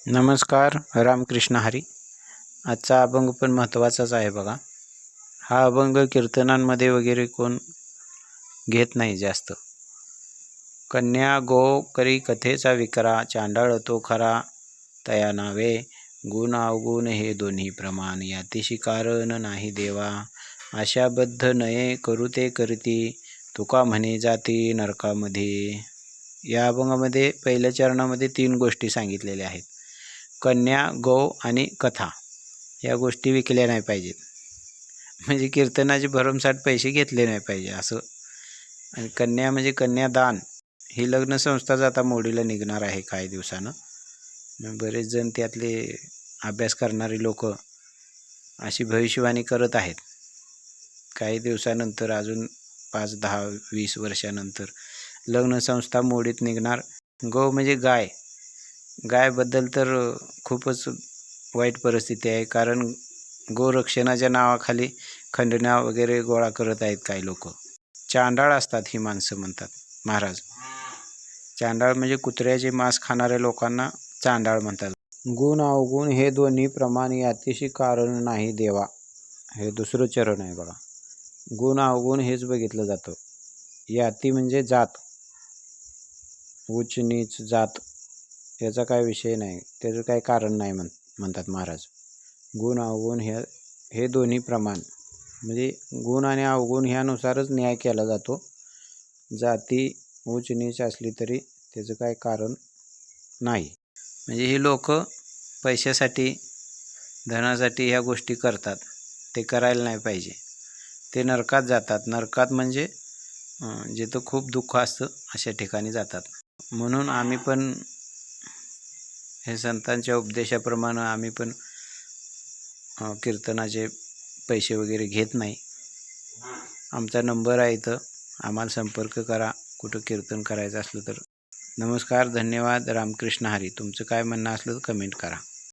नमस्कार. रामकृष्ण हरी. आजचा अभंग पण महत्त्वाचाच आहे बघा. हा अभंग कीर्तनांमध्ये वगैरे कोण घेत नाही जास्त. कन्या गो करी कथेचा विकरा, चांडाळ तो खरा तया नावे. गुण अवगुण हे दोन्ही प्रमाण, यातीशी कारण नाही देवा. आशाबद्ध नये करू ते करती, तुका म्हणे जाती नरकामध्ये. या अभंगामध्ये पहिल्या चरणामध्ये 3 गोष्टी सांगितलेल्या आहेत. कन्या, गो आणि कथा या गोष्टी विकल्या नाही पाहिजेत. म्हणजे कीर्तनाचे भरमसाठ पैसे घेतले नाही पाहिजे असं. आणि कन्या म्हणजे कन्यादान. ही लग्न संस्थाच आता मोडीला निघणार आहे काही दिवसानं. बरेच जण त्यातले अभ्यास करणारी लोक अशी भविष्यवाणी करत आहेत. काही दिवसानंतर अजून 5, 10, 20 वर्षानंतर लग्न संस्था मोडीत निघणार. गो म्हणजे गाय. गायबद्दल तर खूपच वाईट परिस्थिती आहे, कारण गोरक्षणाच्या नावाखाली खंडण्या वगैरे गोळा करत आहेत काही लोक. चांडाळ असतात ही माणसं म्हणतात महाराज. चांडाळ म्हणजे कुत्र्याचे मांस खाणाऱ्या लोकांना चांडाळ म्हणतात. गुण अवगुण हे दोन्ही प्रमाण, यातीशी कारण नाही देवा. हे दुसरं चरण आहे बघा. गुण अवगुण हेच बघितलं जातं. याती म्हणजे जात, उच्च नीच जात, याचा काय विषय नाही, त्याचं काही कारण नाही म्हणतात महाराज. गुण अवगुण हे दोन्ही प्रमाण म्हणजे गुण आणि अवगुण ह्यानुसारच न्याय केला जातो. जाती उच्च नीच असली तरी त्याचं काय कारण नाही. म्हणजे हे लोक पैशासाठी, धनासाठी ह्या गोष्टी करतात. ते करायला नाही पाहिजे. ते नरकात जातात. नरकात म्हणजे जिथं खूप दुःख असतं अशा ठिकाणी जातात. म्हणून आम्ही पण हे संतांच्या उपदेशाप्रमाणे आम्ही पण कीर्तनाचे पैसे वगैरे घेत नाही. आमचा नंबर आहे इथं, आम्हाला संपर्क करा कुठं कीर्तन करायचं असलं तर. नमस्कार. धन्यवाद. रामकृष्ण हरी. तुमचं काय म्हणणं असलं तर कमेंट करा.